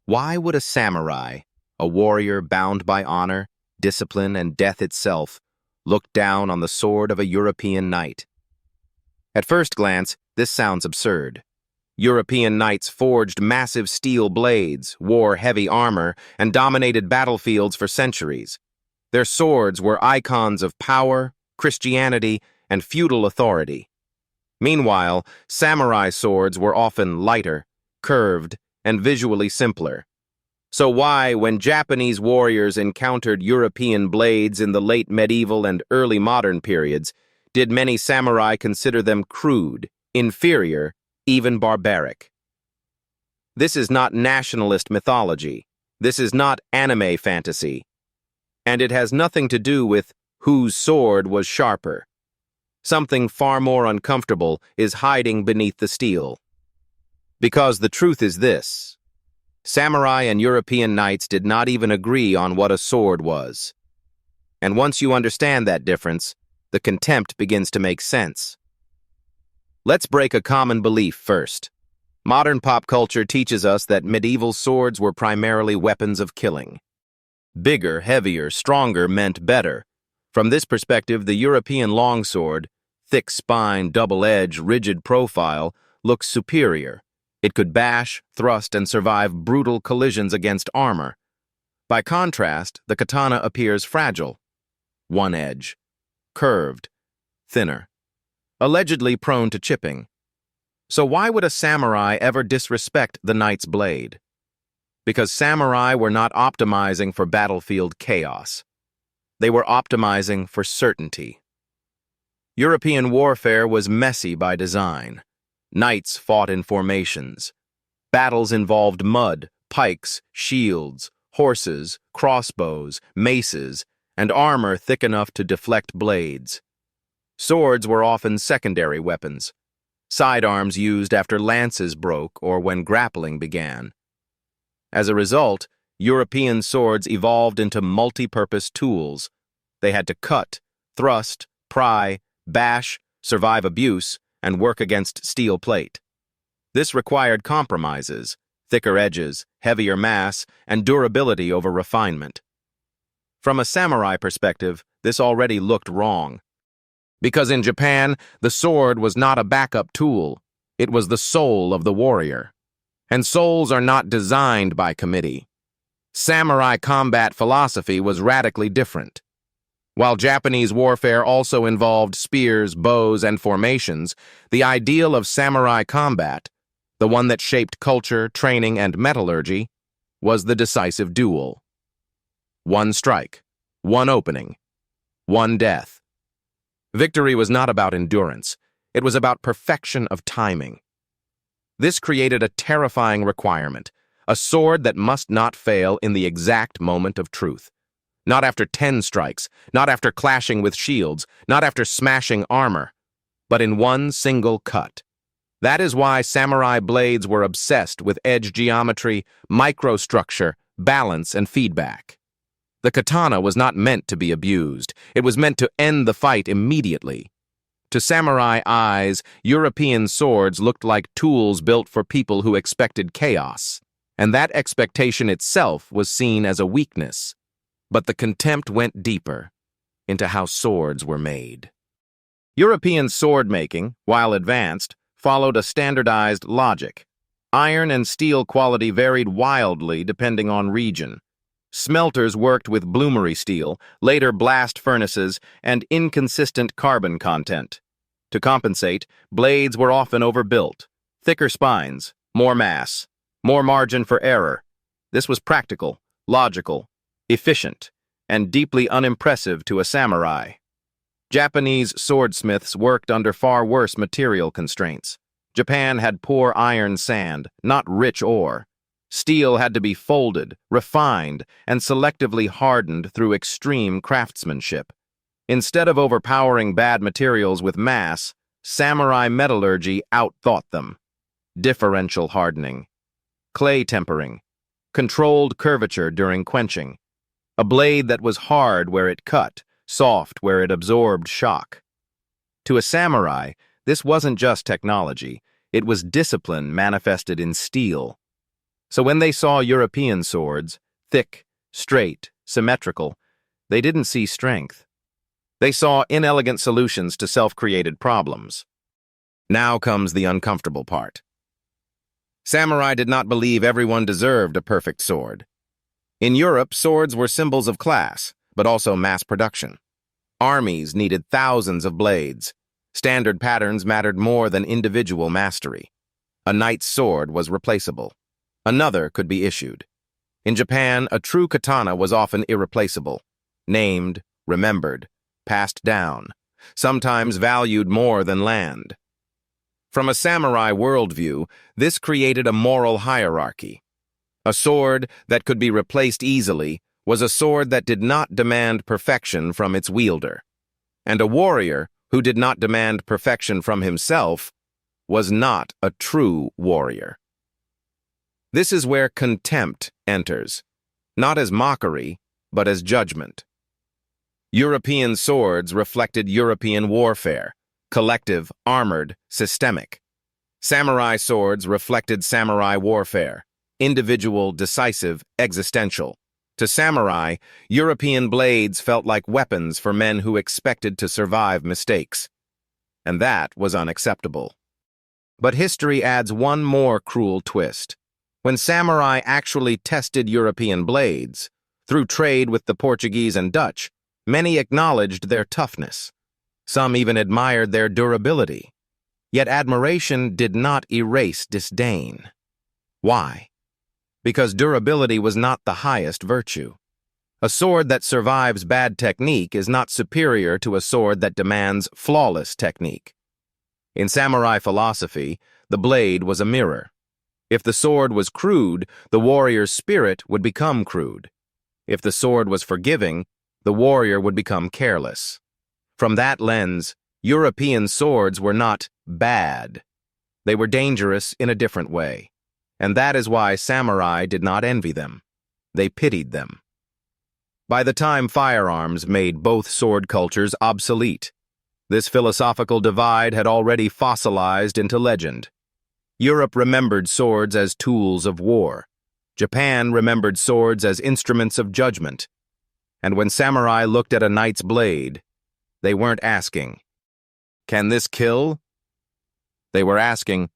Why would a samurai, a warrior bound by honor, discipline, and death itself, look down on the sword of a European knight? At first glance, this sounds absurd. European knights forged massive steel blades, wore heavy armor, and dominated battlefields for centuries. Their swords were icons of power, Christianity, and feudal authority. Meanwhile, samurai swords were often lighter, curved, and visually simpler. So why, when Japanese warriors encountered European blades in the late medieval and early modern periods, did many samurai consider them crude, inferior, even barbaric? This is not nationalist mythology. This is not anime fantasy. And it has nothing to do with whose sword was sharper. Something far more uncomfortable is hiding beneath the steel. Because the truth is this: samurai and European knights did not even agree on what a sword was. And once you understand that difference, the contempt begins to make sense. Let's break a common belief first. Modern pop culture teaches us that medieval swords were primarily weapons of killing. Bigger, heavier, stronger meant better. From this perspective, the European longsword, thick spine, double-edged, rigid profile, looks superior. It could bash, thrust, and survive brutal collisions against armor. By contrast, the katana appears fragile. One edge, curved, thinner, allegedly prone to chipping. So why would a samurai ever disrespect the knight's blade? Because samurai were not optimizing for battlefield chaos. They were optimizing for certainty. European warfare was messy by design. Knights fought in formations. Battles involved mud, pikes, shields, horses, crossbows, maces, and armor thick enough to deflect blades. Swords were often secondary weapons, sidearms used after lances broke or when grappling began. As a result, European swords evolved into multi-purpose tools. They had to cut, thrust, pry, bash, survive abuse, and work against steel plate. This required compromises: thicker edges, heavier mass, and durability over refinement. From a samurai perspective, this already looked wrong. Because in Japan, the sword was not a backup tool. It was the soul of the warrior. And souls are not designed by committee. Samurai combat philosophy was radically different. While Japanese warfare also involved spears, bows, and formations, the ideal of samurai combat, the one that shaped culture, training, and metallurgy, was the decisive duel. One strike, one opening, one death. Victory was not about endurance. It was about perfection of timing. This created a terrifying requirement: a sword that must not fail in the exact moment of truth. Not after 10 strikes, not after clashing with shields, not after smashing armor, but in one single cut. That is why samurai blades were obsessed with edge geometry, microstructure, balance, and feedback. The katana was not meant to be abused. It was meant to end the fight immediately. To samurai eyes, European swords looked like tools built for people who expected chaos, and that expectation itself was seen as a weakness. But the contempt went deeper, into how swords were made. European sword-making, while advanced, followed a standardized logic. Iron and steel quality varied wildly depending on region. Smelters worked with bloomery steel, later blast furnaces, and inconsistent carbon content. To compensate, blades were often overbuilt. Thicker spines, more mass, more margin for error. This was practical, logical, efficient, and deeply unimpressive to a samurai. Japanese swordsmiths worked under far worse material constraints. Japan had poor iron sand, not rich ore. Steel had to be folded, refined, and selectively hardened through extreme craftsmanship. Instead of overpowering bad materials with mass, samurai metallurgy outthought them. Differential hardening, clay tempering, controlled curvature during quenching. A blade that was hard where it cut, soft where it absorbed shock. To a samurai, this wasn't just technology, it was discipline manifested in steel. So when they saw European swords, thick, straight, symmetrical, they didn't see strength. They saw inelegant solutions to self-created problems. Now comes the uncomfortable part. Samurai did not believe everyone deserved a perfect sword. In Europe, swords were symbols of class, but also mass production. Armies needed thousands of blades. Standard patterns mattered more than individual mastery. A knight's sword was replaceable. Another could be issued. In Japan, a true katana was often irreplaceable. Named, remembered, passed down, sometimes valued more than land. From a samurai worldview, this created a moral hierarchy. A sword that could be replaced easily was a sword that did not demand perfection from its wielder. And a warrior who did not demand perfection from himself was not a true warrior. This is where contempt enters, not as mockery, but as judgment. European swords reflected European warfare, collective, armored, systemic. Samurai swords reflected samurai warfare, individual, decisive, existential. To samurai, European blades felt like weapons for men who expected to survive mistakes. And that was unacceptable. But history adds one more cruel twist. When samurai actually tested European blades, through trade with the Portuguese and Dutch, many acknowledged their toughness. Some even admired their durability. Yet admiration did not erase disdain. Why? Because durability was not the highest virtue. A sword that survives bad technique is not superior to a sword that demands flawless technique. In samurai philosophy, the blade was a mirror. If the sword was crude, the warrior's spirit would become crude. If the sword was forgiving, the warrior would become careless. From that lens, European swords were not bad. They were dangerous in a different way. And that is why samurai did not envy them. They pitied them. By the time firearms made both sword cultures obsolete, this philosophical divide had already fossilized into legend. Europe remembered swords as tools of war. Japan remembered swords as instruments of judgment. And when samurai looked at a knight's blade, they weren't asking, "Can this kill?" They were asking,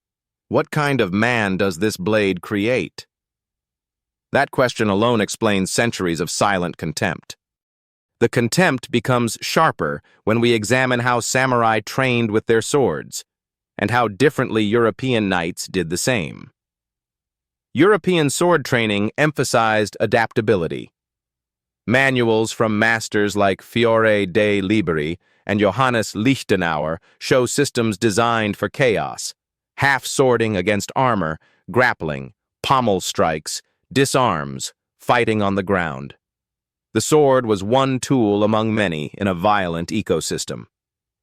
"What kind of man does this blade create?" That question alone explains centuries of silent contempt. The contempt becomes sharper when we examine how samurai trained with their swords, and how differently European knights did the same. European sword training emphasized adaptability. Manuals from masters like Fiore de' Liberi and Johannes Lichtenauer show systems designed for chaos: half-swording against armor, grappling, pommel strikes, disarms, fighting on the ground. The sword was one tool among many in a violent ecosystem.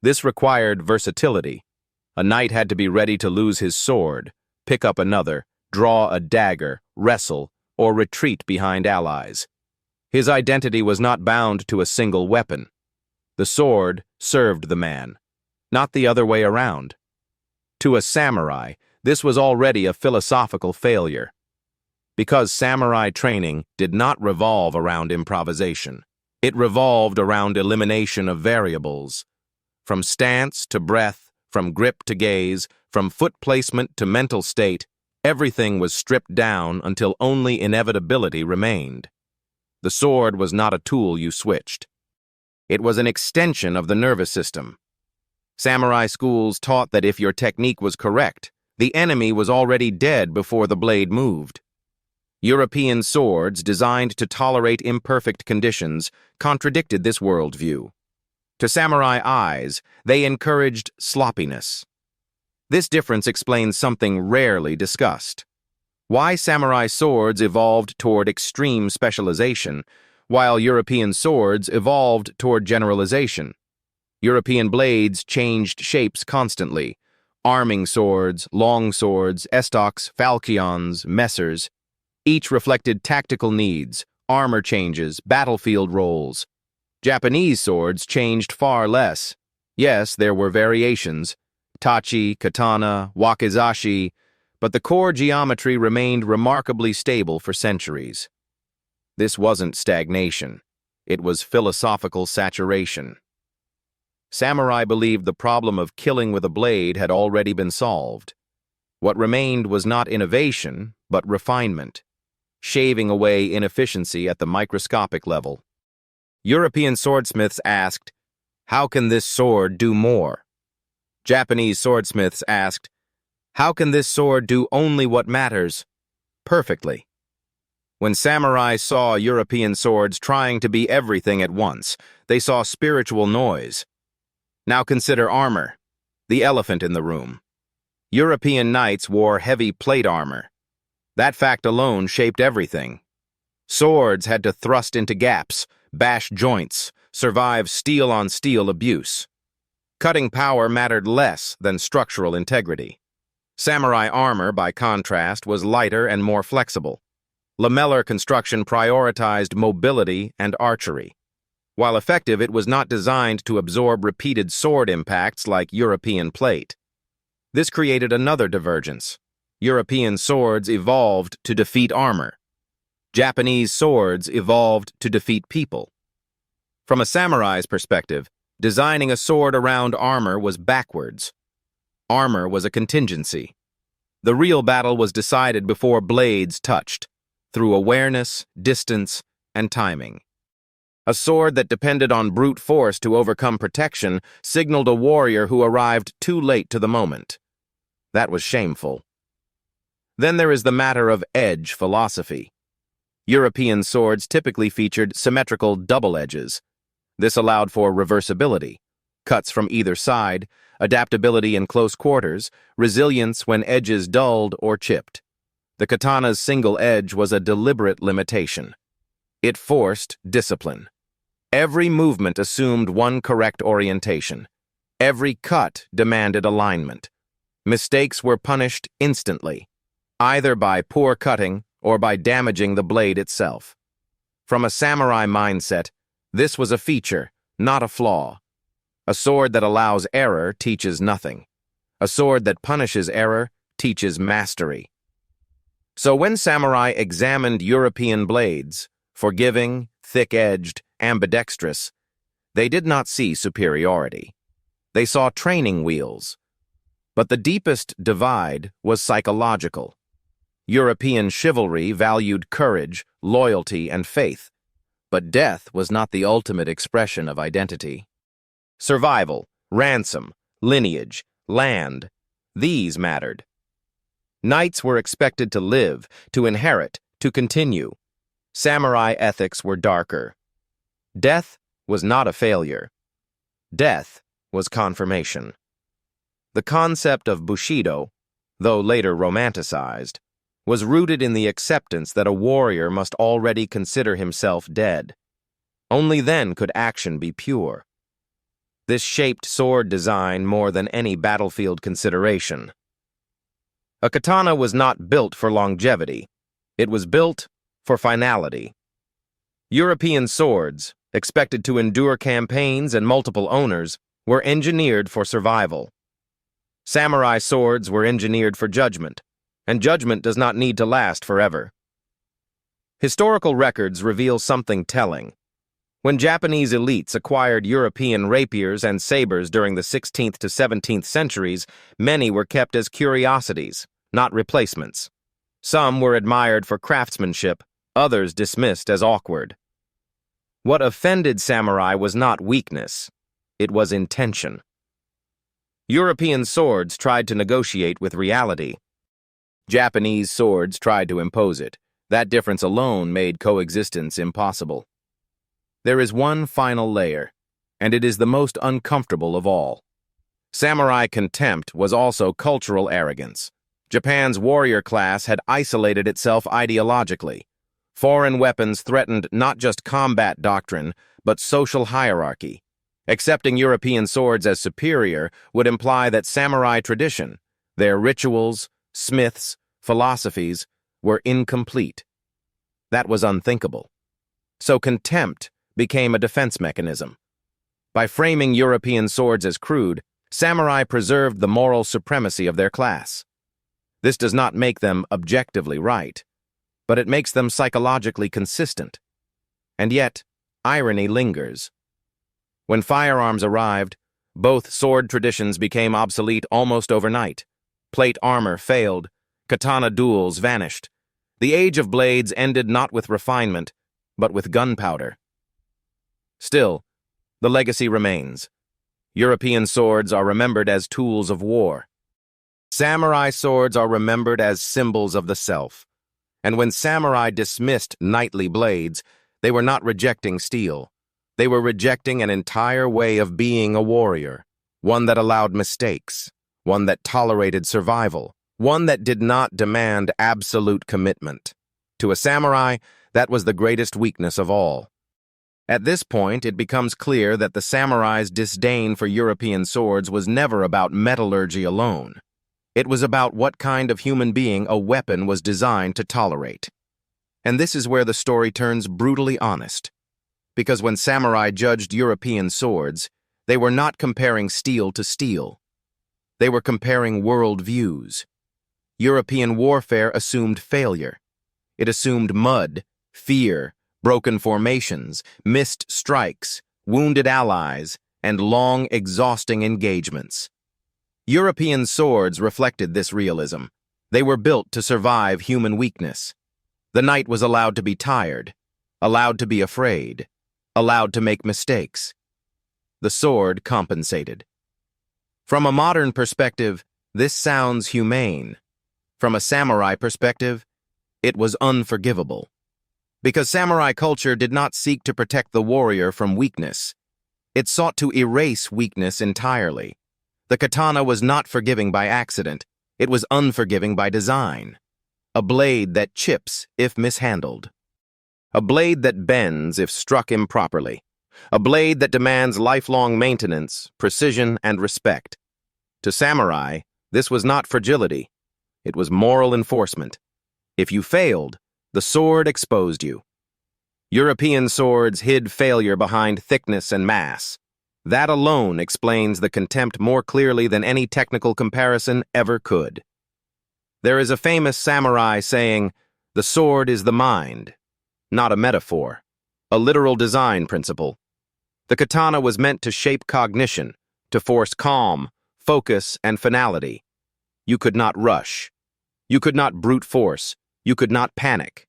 This required versatility. A knight had to be ready to lose his sword, pick up another, draw a dagger, wrestle, or retreat behind allies. His identity was not bound to a single weapon. The sword served the man, not the other way around. To a samurai, this was already a philosophical failure. Because samurai training did not revolve around improvisation. It revolved around elimination of variables. From stance to breath, from grip to gaze, from foot placement to mental state, everything was stripped down until only inevitability remained. The sword was not a tool you switched. It was an extension of the nervous system. Samurai schools taught that if your technique was correct, the enemy was already dead before the blade moved. European swords, designed to tolerate imperfect conditions, contradicted this worldview. To samurai eyes, they encouraged sloppiness. This difference explains something rarely discussed. Why samurai swords evolved toward extreme specialization, while European swords evolved toward generalization. European blades changed shapes constantly. Arming swords, long swords, estocs, falchions, messers. Each reflected tactical needs, armor changes, battlefield roles. Japanese swords changed far less. Yes, there were variations. Tachi, katana, wakizashi, but the core geometry remained remarkably stable for centuries. This wasn't stagnation. It was philosophical saturation. Samurai believed the problem of killing with a blade had already been solved. What remained was not innovation, but refinement, shaving away inefficiency at the microscopic level. European swordsmiths asked, "How can this sword do more?" Japanese swordsmiths asked, "How can this sword do only what matters? Perfectly." When samurai saw European swords trying to be everything at once, they saw spiritual noise. Now consider armor, the elephant in the room. European knights wore heavy plate armor. That fact alone shaped everything. Swords had to thrust into gaps, bash joints, survive steel-on-steel abuse. Cutting power mattered less than structural integrity. Samurai armor, by contrast, was lighter and more flexible. Lamellar construction prioritized mobility and archery. While effective, it was not designed to absorb repeated sword impacts like European plate. This created another divergence. European swords evolved to defeat armor. Japanese swords evolved to defeat people. From a samurai's perspective, designing a sword around armor was backwards. Armor was a contingency. The real battle was decided before blades touched, through awareness, distance, and timing. A sword that depended on brute force to overcome protection signaled a warrior who arrived too late to the moment. That was shameful. Then there is the matter of edge philosophy. European swords typically featured symmetrical double edges. This allowed for reversibility, cuts from either side, adaptability in close quarters, resilience when edges dulled or chipped. The katana's single edge was a deliberate limitation. It forced discipline. Every movement assumed one correct orientation. Every cut demanded alignment. Mistakes were punished instantly, either by poor cutting or by damaging the blade itself. From a samurai mindset, this was a feature, not a flaw. A sword that allows error teaches nothing. A sword that punishes error teaches mastery. So when samurai examined European blades, forgiving, thick-edged, ambidextrous, they did not see superiority. They saw training wheels. But the deepest divide was psychological. European chivalry valued courage, loyalty, and faith, but death was not the ultimate expression of identity. Survival, ransom, lineage, land, these mattered. Knights were expected to live, to inherit, to continue. Samurai ethics were darker. Death was not a failure. Death was confirmation. The concept of Bushido, though later romanticized, was rooted in the acceptance that a warrior must already consider himself dead. Only then could action be pure. This shaped sword design more than any battlefield consideration. A katana was not built for longevity. It was built for finality. European swords, expected to endure campaigns and multiple owners, were engineered for survival. Samurai swords were engineered for judgment, and judgment does not need to last forever. Historical records reveal something telling. When Japanese elites acquired European rapiers and sabers during the 16th to 17th centuries, many were kept as curiosities, not replacements. Some were admired for craftsmanship, others dismissed as awkward. What offended samurai was not weakness, it was intention. European swords tried to negotiate with reality. Japanese swords tried to impose it. That difference alone made coexistence impossible. There is one final layer, and it is the most uncomfortable of all. Samurai contempt was also cultural arrogance. Japan's warrior class had isolated itself ideologically. Foreign weapons threatened not just combat doctrine, but social hierarchy. Accepting European swords as superior would imply that samurai tradition, their rituals, smiths, philosophies, were incomplete. That was unthinkable. So contempt became a defense mechanism. By framing European swords as crude, samurai preserved the moral supremacy of their class. This does not make them objectively right, but it makes them psychologically consistent. And yet, irony lingers. When firearms arrived, both sword traditions became obsolete almost overnight. Plate armor failed, katana duels vanished. The age of blades ended not with refinement, but with gunpowder. Still, the legacy remains. European swords are remembered as tools of war. Samurai swords are remembered as symbols of the self. And when samurai dismissed knightly blades, they were not rejecting steel. They were rejecting an entire way of being a warrior, one that allowed mistakes, one that tolerated survival, one that did not demand absolute commitment. To a samurai, that was the greatest weakness of all. At this point, it becomes clear that the samurai's disdain for European swords was never about metallurgy alone. It was about what kind of human being a weapon was designed to tolerate. And this is where the story turns brutally honest. Because when samurai judged European swords, they were not comparing steel to steel. They were comparing worldviews. European warfare assumed failure. It assumed mud, fear, broken formations, missed strikes, wounded allies, and long, exhausting engagements. European swords reflected this realism. They were built to survive human weakness. The knight was allowed to be tired, allowed to be afraid, allowed to make mistakes. The sword compensated. From a modern perspective, this sounds humane. From a samurai perspective, it was unforgivable. Because samurai culture did not seek to protect the warrior from weakness. It sought to erase weakness entirely. The katana was not forgiving by accident. It was unforgiving by design. A blade that chips if mishandled. A blade that bends if struck improperly. A blade that demands lifelong maintenance, precision, and respect. To samurai, this was not fragility. It was moral enforcement. If you failed, the sword exposed you. European swords hid failure behind thickness and mass. That alone explains the contempt more clearly than any technical comparison ever could. There is a famous samurai saying, "The sword is the mind," not a metaphor, a literal design principle. The katana was meant to shape cognition, to force calm, focus, and finality. You could not rush. You could not brute force. You could not panic.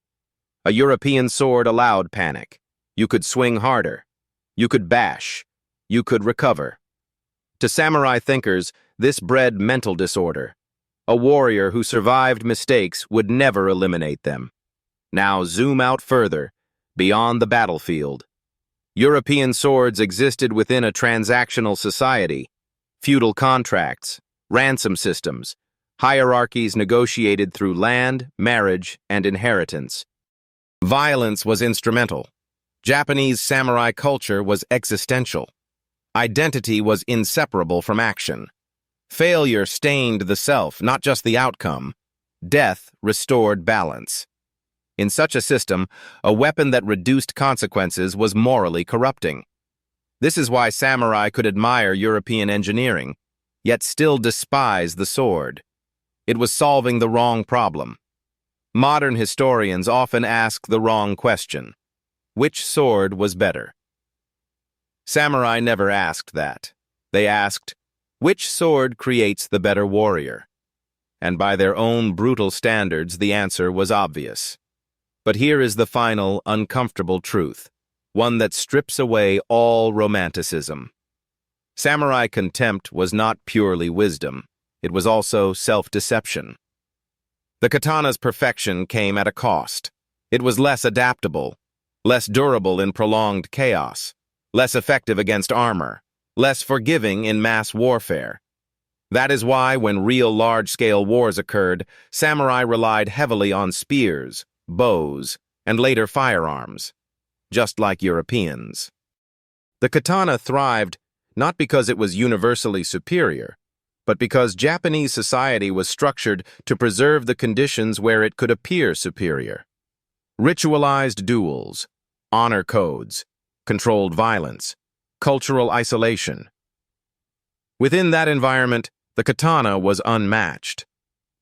A European sword allowed panic. You could swing harder. You could bash. You could recover. To samurai thinkers, this bred mental disorder. A warrior who survived mistakes would never eliminate them. Now zoom out further, beyond the battlefield. European swords existed within a transactional society. Feudal contracts, ransom systems, hierarchies negotiated through land, marriage, and inheritance. Violence was instrumental. Japanese samurai culture was existential. Identity was inseparable from action. Failure stained the self, not just the outcome. Death restored balance. In such a system, a weapon that reduced consequences was morally corrupting. This is why samurai could admire European engineering, yet still despise the sword. It was solving the wrong problem. Modern historians often ask the wrong question. Which sword was better? Samurai never asked that. They asked, which sword creates the better warrior? And by their own brutal standards, the answer was obvious. But here is the final, uncomfortable truth, one that strips away all romanticism. Samurai contempt was not purely wisdom. It was also self-deception. The katana's perfection came at a cost. It was less adaptable, less durable in prolonged chaos, less effective against armor, less forgiving in mass warfare. That is why, when real large-scale wars occurred, samurai relied heavily on spears, bows, and later firearms, just like Europeans. The katana thrived not because it was universally superior, but because Japanese society was structured to preserve the conditions where it could appear superior. Ritualized duels, honor codes, controlled violence, cultural isolation. Within that environment, the katana was unmatched.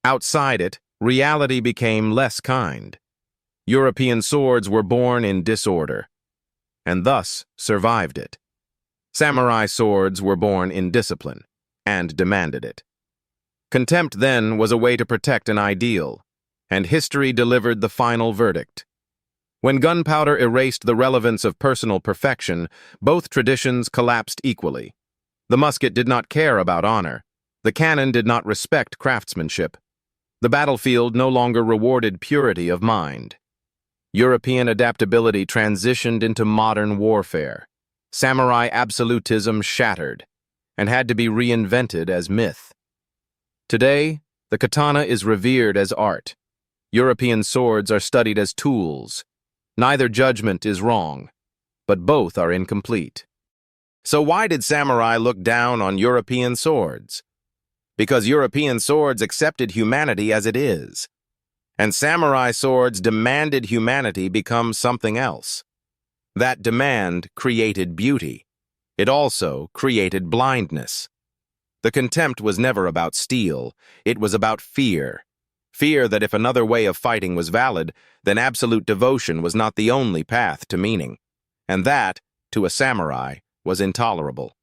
Outside it, reality became less kind. European swords were born in disorder, and thus survived it. Samurai swords were born in discipline, and demanded it. Contempt then was a way to protect an ideal, and history delivered the final verdict. When gunpowder erased the relevance of personal perfection, both traditions collapsed equally. The musket did not care about honor. The cannon did not respect craftsmanship. The battlefield no longer rewarded purity of mind. European adaptability transitioned into modern warfare. Samurai absolutism shattered, and had to be reinvented as myth. Today, the katana is revered as art. European swords are studied as tools. Neither judgment is wrong, but both are incomplete. So why did samurai look down on European swords? Because European swords accepted humanity as it is, and samurai swords demanded humanity become something else. That demand created beauty. It also created blindness. The contempt was never about steel, it was about fear. Fear that if another way of fighting was valid, then absolute devotion was not the only path to meaning. And that, to a samurai, was intolerable.